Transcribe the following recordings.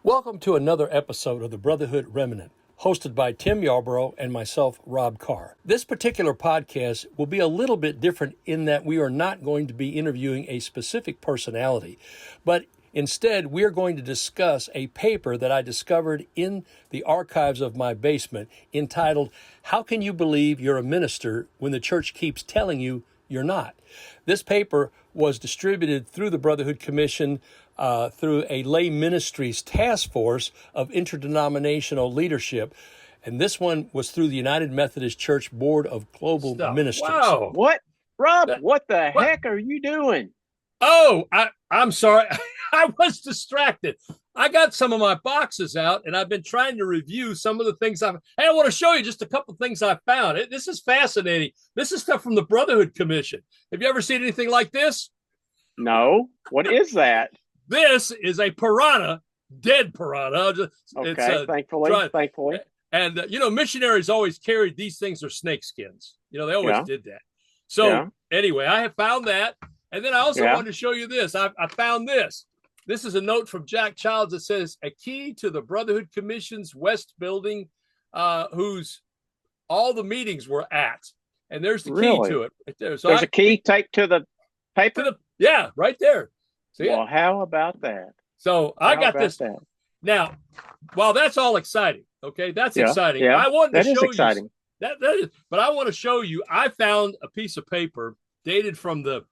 Welcome to another episode of the Brotherhood Remnant, hosted by Tim Yarbrough and myself, Rob Carr. This particular podcast will be a little bit different in that we are not going to be interviewing a specific personality, but instead we are going to discuss a paper that I discovered in the archives of my basement entitled, "How Can You Believe You're a Minister When the Church Keeps Telling You You're Not?" This paper was distributed through the Brotherhood Commission through a lay ministries task force of interdenominational leadership. And this one was through the United Methodist Church Board of Global Ministers. Wow. What? Rob, what the heck are you doing? Oh, I'm sorry. I was distracted. I got some of my boxes out, and I've been trying to review some of the things I want to show you just a couple of things I found. This is fascinating. This is stuff from the Brotherhood Commission. Have you ever seen anything like this? No. What is that? This is a piranha, dead piranha. Okay, thankfully. And, missionaries always carried these things are snake skins. They always did that. So anyway, I have found that. And then I also wanted to show you this. I found this. This is a note from Jack Childs that says, a key to the Brotherhood Commission's West Building, whose all the meetings were at. And there's the key to it right there. So there's a key taped to the paper? Right there. Well, how about that? So I got this. Now, while that's all exciting, okay, that's exciting. Yeah, I wanted to show exciting. You that is, but I want to show you. I found a piece of paper dated from the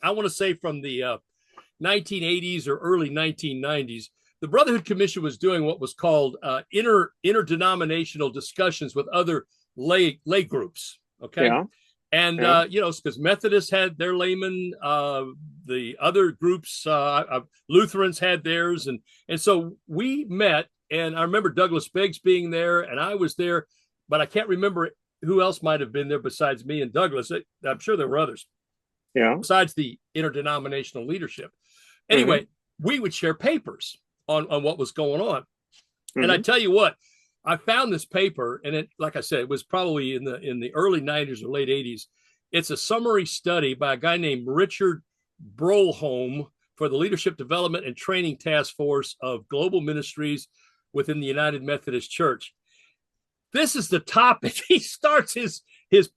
1980s or early 1990s. The Brotherhood Commission was doing what was called interdenominational discussions with other lay groups. Okay. Yeah. And, because Methodists had their laymen, the other groups, Lutherans had theirs. And so we met, and I remember Douglas Beggs being there, and I was there, but I can't remember who else might have been there besides me and Douglas. I'm sure there were others. Yeah. Besides the interdenominational leadership. Anyway, we would share papers on what was going on. And I tell you what, I found this paper, and it, like I said, it was probably in the early 90s or late 80s. It's a summary study by a guy named Richard Brohlholm for the Leadership Development and Training Task Force of Global Ministries within the United Methodist Church. This is the topic. He starts his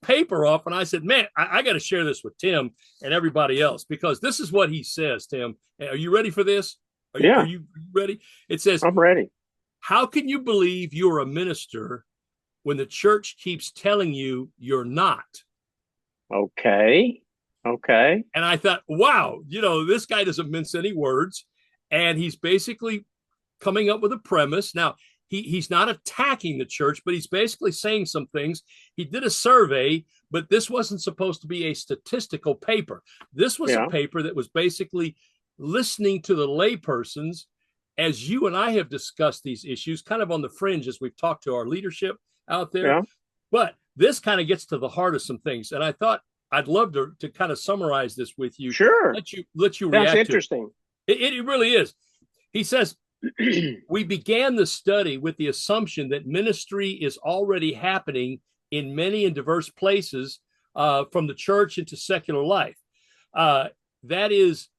paper off, and I said, man, I got to share this with Tim and everybody else, because this is what he says, Tim. Are you ready for this? Are you ready? It says, I'm ready. How can you believe you're a minister when the church keeps telling you you're not? Okay. And I thought, wow, this guy doesn't mince any words. And he's basically coming up with a premise. Now, he's not attacking the church, but he's basically saying some things. He did a survey, but this wasn't supposed to be a statistical paper. This was a paper that was basically listening to the laypersons as you and I have discussed these issues kind of on the fringe as we've talked to our leadership out there. Yeah. But this kind of gets to the heart of some things. And I thought I'd love to kind of summarize this with you. Sure. Let you react. That's interesting. It really is. He says, we began the study with the assumption that ministry is already happening in many and diverse places from the church into secular life. That is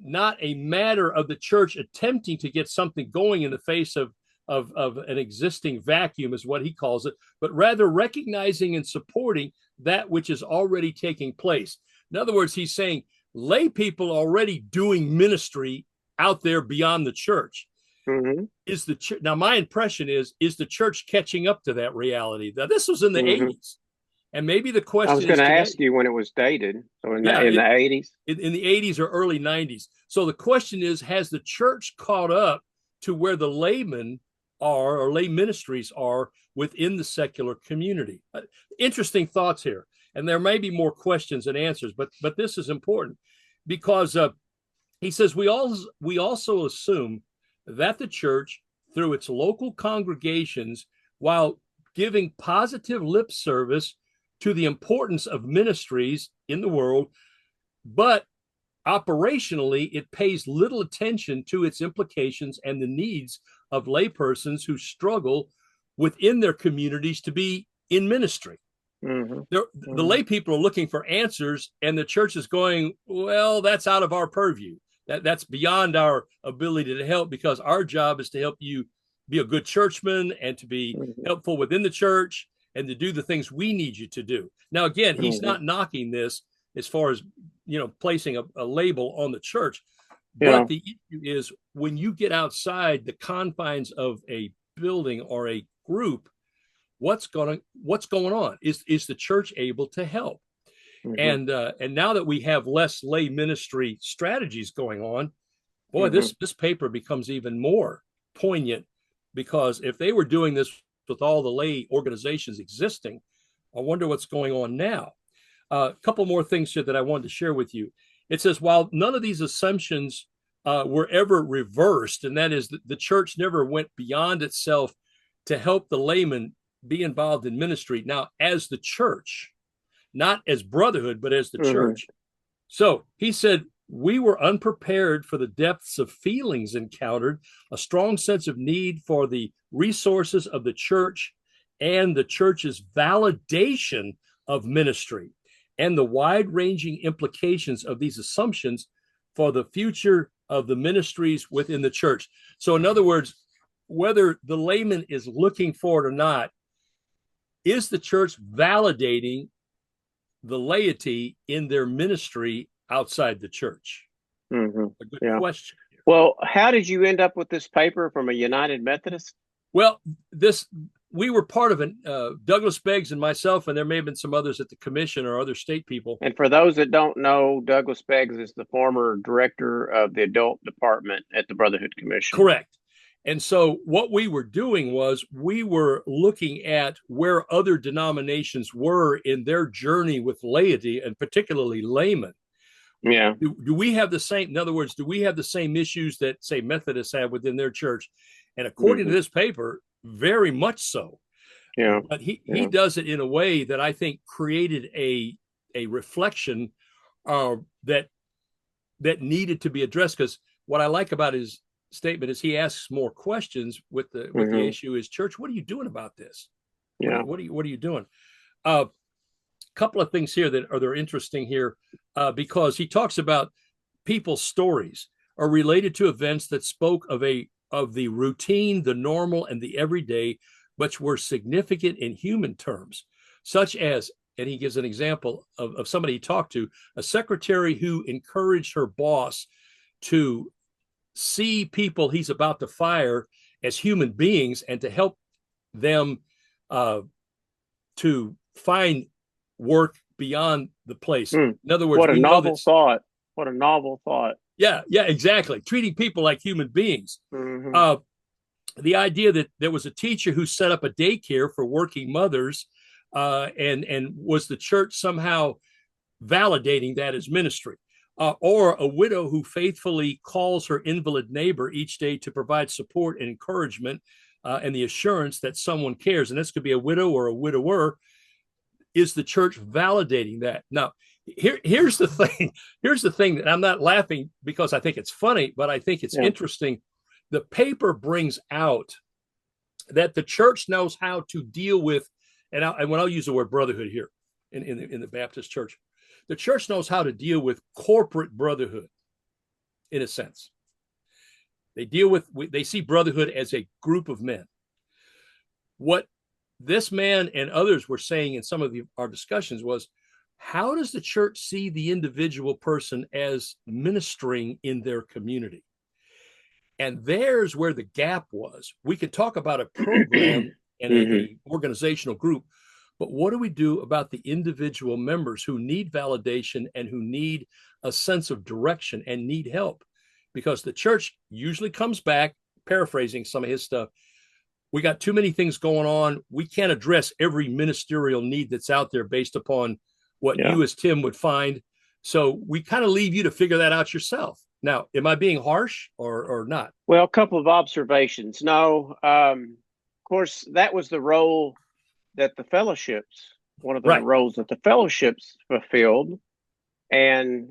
not a matter of the church attempting to get something going in the face of an existing vacuum, is what he calls it, but rather recognizing and supporting that which is already taking place. In other words, he's saying lay people already doing ministry out there beyond the church. Is the church, now my impression is the church catching up to that reality? Now, this was in the 80s. And maybe the question I was going to ask you when it was dated. So in the 80s? In the 80s or early 90s. So the question is, has the church caught up to where the laymen are, or lay ministries are, within the secular community? Interesting thoughts here. And there may be more questions and answers, but this is important because he says we also assume that the church, through its local congregations, while giving positive lip service to the importance of ministries in the world, but operationally, it pays little attention to its implications and the needs of laypersons who struggle within their communities to be in ministry. The lay people are looking for answers, and the church is going, well, that's out of our purview. That's beyond our ability to help, because our job is to help you be a good churchman and to be helpful within the church and to do the things we need you to do. Now, again, he's not knocking this as far as, placing a label on the church. But the issue is, when you get outside the confines of a building or a group, what's going on? Is the church able to help? And now that we have less lay ministry strategies going on, boy, this paper becomes even more poignant, because if they were doing this with all the lay organizations existing, I wonder what's going on now. A couple more things here that I wanted to share with you. It says, while none of these assumptions were ever reversed, and that is that the church never went beyond itself to help the layman be involved in ministry. Now, as the church, not as Brotherhood, but as the church. So he said, we were unprepared for the depths of feelings encountered, a strong sense of need for the resources of the church and the church's validation of ministry, and the wide-ranging implications of these assumptions for the future of the ministries within the church. So in other words, whether the layman is looking for it or not, is the church validating the laity in their ministry outside the church? A good question. Well, how did you end up with this paper from a United Methodist? Well, we were part of Douglas Beggs and myself, and there may have been some others at the commission or other state people. And for those that don't know, Douglas Beggs is the former director of the adult department at the Brotherhood Commission. Correct. And so what we were doing was we were looking at where other denominations were in their journey with laity, and particularly laymen. Yeah. Do we have the same, in other words, do we have the same issues that, say, Methodists have within their church? And according to this paper, very much so. Yeah. But he does it in a way that I think created a reflection that needed to be addressed. Because what I like about his statement is he asks more questions with the issue is, church, what are you doing about this? Yeah. What are you doing? Couple of things here that are interesting here, because he talks about people's stories are related to events that spoke of the routine, the normal, and the everyday, which were significant in human terms, such as, and he gives an example of somebody he talked to, a secretary who encouraged her boss to see people he's about to fire as human beings and to help them to find work beyond the place. In other words, what a novel thought. What a novel thought. Yeah, exactly. Treating people like human beings. The idea that there was a teacher who set up a daycare for working mothers, and was the church somehow validating that as ministry? Or a widow who faithfully calls her invalid neighbor each day to provide support and encouragement, and the assurance that someone cares. And this could be a widow or a widower. Is the church validating that? Now, here's the thing. Here's the thing that I'm not laughing because I think it's funny, but I think it's interesting. The paper brings out that the church knows how to deal with, and when I'll use the word brotherhood here in the Baptist church, the church knows how to deal with corporate brotherhood, in a sense. They see brotherhood as a group of men. What this man and others were saying in some of our discussions was, how does the church see the individual person as ministering in their community? And there's where the gap was. We could talk about a program and an organizational group, but what do we do about the individual members who need validation and who need a sense of direction and need help? Because the church usually comes back, paraphrasing some of his stuff, we got too many things going on. We can't address every ministerial need that's out there based upon what you as Tim would find. So we kind of leave you to figure that out yourself. Now, am I being harsh or not? Well, a couple of observations. No, of course, that was the role that the fellowships, one of the roles that the fellowships fulfilled. And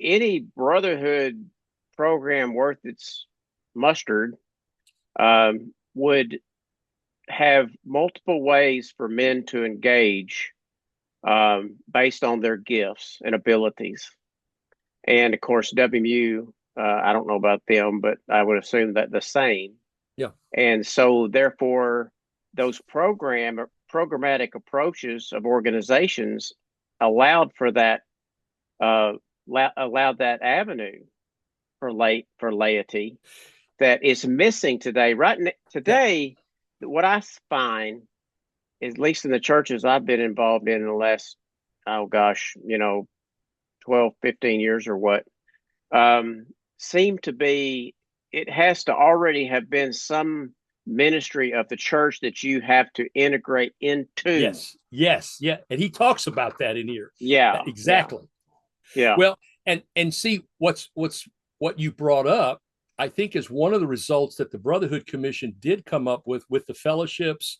any brotherhood program worth its mustard would have multiple ways for men to engage based on their gifts and abilities. And of course, WMU, I don't know about them, but I would assume that the same. Yeah. And so therefore, those programmatic approaches of organizations allowed for that, allowed that avenue for laity that is missing today. Today, what I find, at least in the churches I've been involved in the last, 12, 15 years or what, seem to be, it has to already have been some ministry of the church that you have to integrate into. Yes. Yeah. And he talks about that in here. Yeah. Exactly. Yeah. Well, and see what you brought up, I think, is one of the results that the Brotherhood Commission did come up with the fellowships,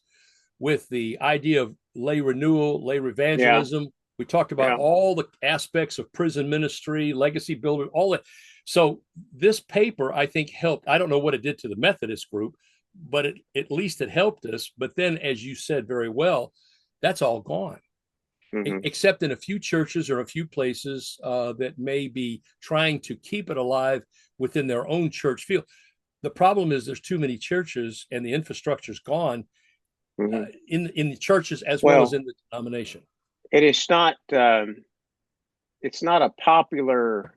with the idea of lay renewal, lay evangelism. Yeah. We talked about all the aspects of prison ministry, legacy building, all that. So this paper, I think, helped. I don't know what it did to the Methodist group, but at least it helped us. But then, as you said very well, that's all gone. Except in a few churches or a few places that may be trying to keep it alive within their own church field. The problem is there's too many churches and the infrastructure's gone in the churches as well as in the denomination. It is not. It's not a popular.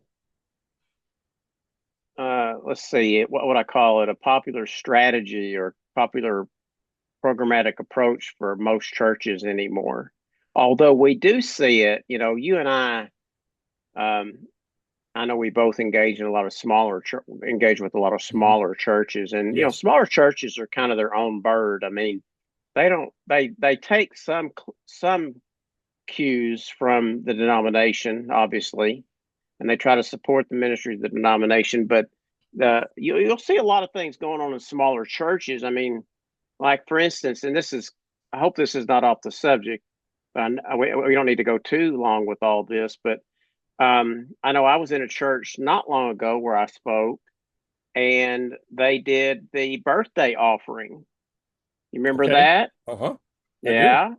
Let's see. What I call it, a popular strategy or popular programmatic approach for most churches anymore. Although we do see it, you and I know we both engage with a lot of smaller churches, and smaller churches are kind of their own bird. I mean, they take some cues from the denomination, obviously, and they try to support the ministry of the denomination. But you'll see a lot of things going on in smaller churches. I mean, like for instance, and I hope this is not off the subject. We don't need to go too long with all this, but I know I was in a church not long ago where I spoke, and they did the birthday offering. You remember that? Yeah.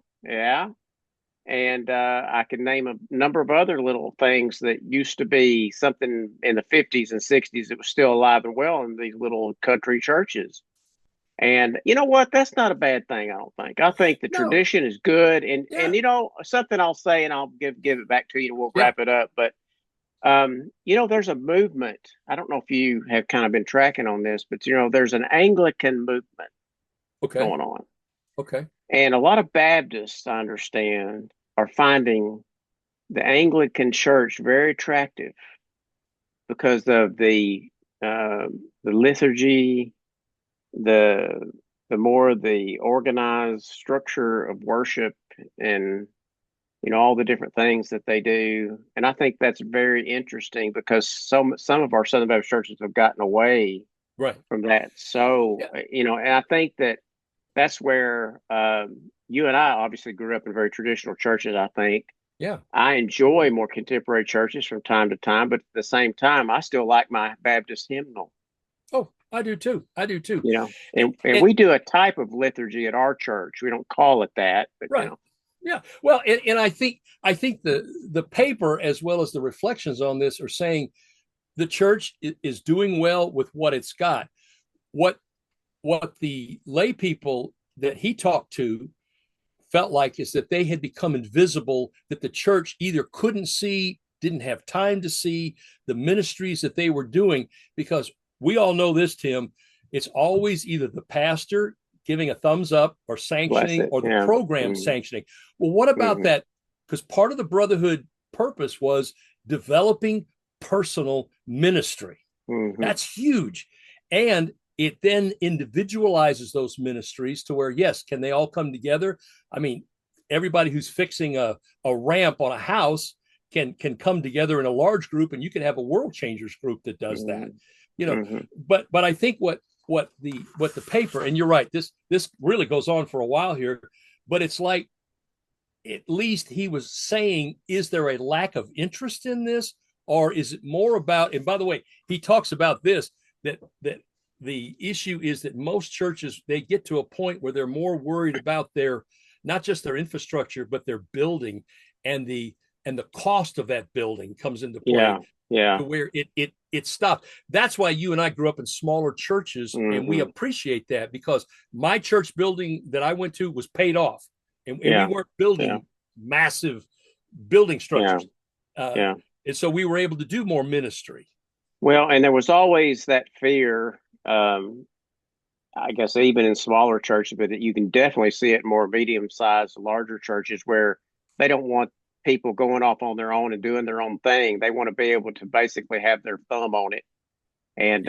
And I could name a number of other little things that used to be something in the 50s and 60s that was still alive and well in these little country churches. And you know what? That's not a bad thing, I don't think. I think the tradition is good. And something I'll say, and I'll give it back to you, and we'll wrap it up. But, there's a movement. I don't know if you have kind of been tracking on this, but, there's an Anglican movement going on. Okay. And a lot of Baptists, I understand, are finding the Anglican church very attractive because of the liturgy, the more the organized structure of worship, and all the different things that they do. And I think that's very interesting because some of our Southern Baptist churches have gotten away from that. So and I think that's where you and I obviously grew up in very traditional churches. I think I enjoy more contemporary churches from time to time, but at the same time, I still like my Baptist hymnal. Oh, I do too. And we do a type of liturgy at our church. We don't call it that, but Yeah. Well, and I think the paper, as well as the reflections on this, are saying the church is doing well with what it's got. What the lay people that he talked to felt like is that they had become invisible, that the church either couldn't see, didn't have time to see the ministries that they were doing, because we all know this, Tim, it's always either the pastor giving a thumbs up or sanctioning or the program sanctioning. Well, what about that? Because part of the Brotherhood purpose was developing personal ministry. That's huge. And it then individualizes those ministries to where, yes, can they all come together? I mean, everybody who's fixing a ramp on a house can come together in a large group, and you can have a World Changers group that does that. But I think what the paper, and you're right, this really goes on for a while here, but it's like, at least he was saying, is there a lack of interest in this, or is it more about, and by the way, he talks about this, that the issue is that most churches, they get to a point where they're more worried about their, not just their infrastructure, but their building, and the cost of that building comes into play. Yeah. to where it stopped. That's why you and I grew up in smaller churches, and we appreciate that, because my church building that I went to was paid off, and we weren't building massive building structures. And so we were able to do more ministry. Well, and there was always that fear, I guess, even in smaller churches, but you can definitely see it in more medium-sized, larger churches, where they don't want people going off on their own and doing their own thing. They want to be able to basically have their thumb on it. And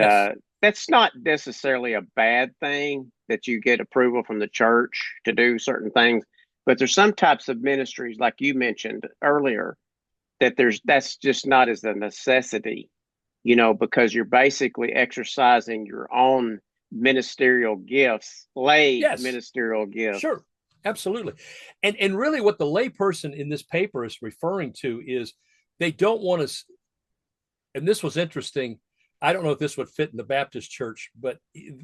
that's not necessarily a bad thing, that you get approval from the church to do certain things. But there's some types of ministries, like you mentioned earlier, that's just not as a necessity, because you're basically exercising your own ministerial gifts, ministerial gifts. Sure, absolutely. And really what the layperson in this paper is referring to is they don't want to, and this was interesting, I don't know if this would fit in the Baptist church, but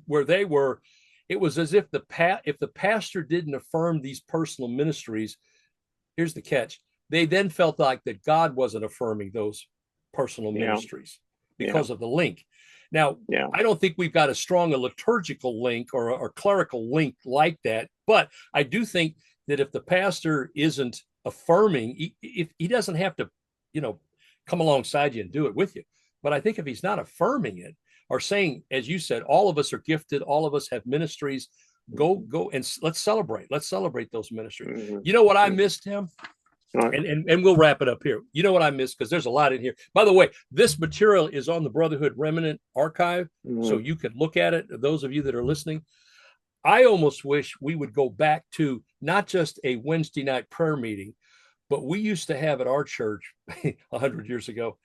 where they were, it was as if if the pastor didn't affirm these personal ministries, here's the catch, they then felt like that God wasn't affirming those personal ministries because of the link. Now, I don't think we've got as strong a liturgical link or a clerical link like that, but I do think that if the pastor isn't affirming, if he doesn't have to, come alongside you and do it with you. But I think if he's not affirming it or saying, as you said, all of us are gifted, all of us have ministries, go and let's celebrate those ministries. You know what I missed, Tim? And we'll wrap it up here. You know what I missed, because there's a lot in here. By the way, this material is on the Brotherhood Remnant archive, so you can look at it. Those of you that are listening, I almost wish we would go back to not just a Wednesday night prayer meeting, but we used to have at our church 100 years ago,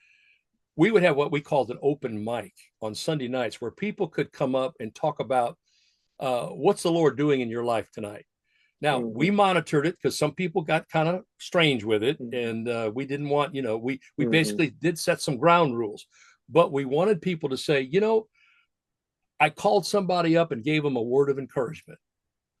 we would have what we called an open mic on Sunday nights, where people could come up and talk about what's the Lord doing in your life tonight. Now, we monitored it because some people got kind of strange with it, and we didn't want, we basically did set some ground rules, but we wanted people to say, I called somebody up and gave them a word of encouragement,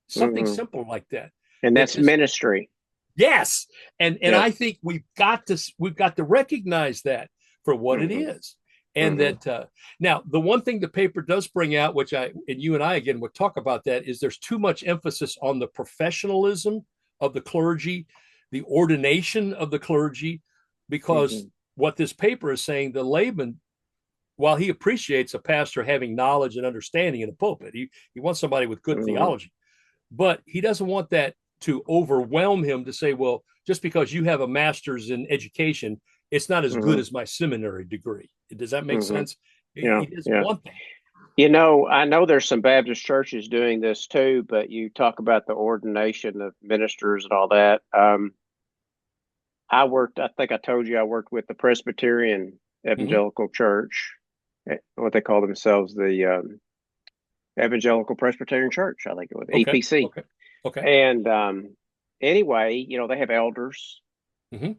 something simple like that. And that's ministry. Yes. And I think we've got to recognize that for what it is. And that now the one thing the paper does bring out, which and you and I again would talk about, that is there's too much emphasis on the professionalism of the clergy, the ordination of the clergy, because what this paper is saying, the layman, while he appreciates a pastor having knowledge and understanding in the pulpit, he wants somebody with good theology, but he doesn't want that to overwhelm him to say, well, just because you have a master's in education, it's not as good as my seminary degree. Does that make sense? He doesn't want that. I know there's some Baptist churches doing this too, but you talk about the ordination of ministers and all that. I think I told you I worked with the Presbyterian Evangelical Church, what they call themselves, the Evangelical Presbyterian Church, I think it was, EPC. Okay. And anyway, they have elders.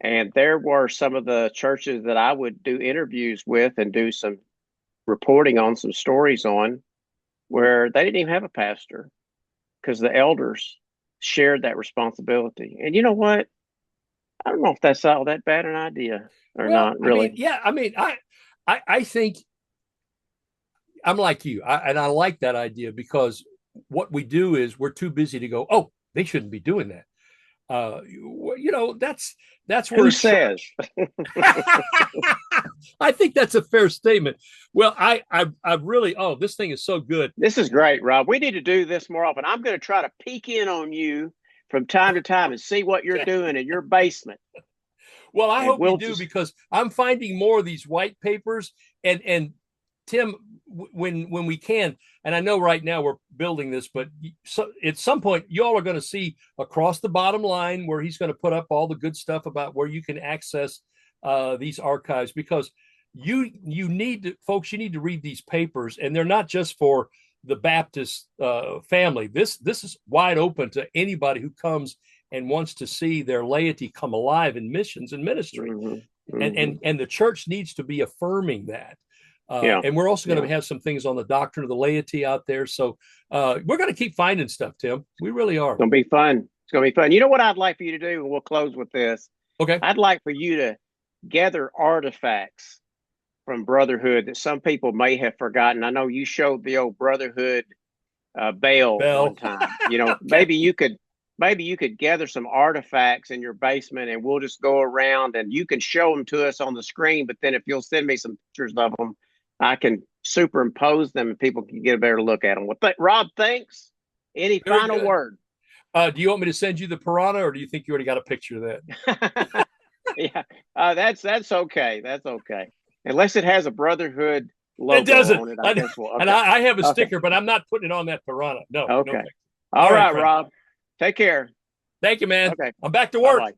And there were some of the churches that I would do interviews with and do some reporting on, some stories on, where they didn't even have a pastor because the elders shared that responsibility. And you know what? I don't know if that's all that bad an idea or not, really. I think I'm like you. And I like that idea, because what we do is we're too busy to go, oh, they shouldn't be doing that. That's where who says. I think that's a fair statement. Well, I really, this thing is so good. This is great, Rob. We need to do this more often. I'm going to try to peek in on you from time to time and see what you're doing in your basement. Well, I hope you do, because I'm finding more of these white papers, and Tim, when we can, and I know right now we're building this, but at some point y'all are going to see across the bottom line where he's going to put up all the good stuff about where you can access these archives, because you need to, folks, you need to read these papers, and they're not just for the Baptist family. This is wide open to anybody who comes and wants to see their laity come alive in missions and ministry. And the church needs to be affirming that. And we're also going to have some things on the doctrine of the laity out there. So we're going to keep finding stuff, Tim. We really are. It's going to be fun. It's going to be fun. You know what I'd like for you to do, and we'll close with this. Okay. I'd like for you to gather artifacts from Brotherhood that some people may have forgotten. I know you showed the old Brotherhood bell one time. You know, maybe you could gather some artifacts in your basement, and we'll just go around and you can show them to us on the screen. But then if you'll send me some pictures of them, I can superimpose them and people can get a better look at them. Well, Rob, thanks. Any Very final good. word? Do you want me to send you the piranha, or do you think you already got a picture of that? Yeah, that's okay. That's okay. Unless it has a Brotherhood logo It doesn't. on it, I guess we'll. Okay. And I have a sticker, but I'm not putting it on that piranha. No. Okay. No. All right, friend. Rob. Take care. Thank you, man. Okay. I'm back to work. Bye-bye.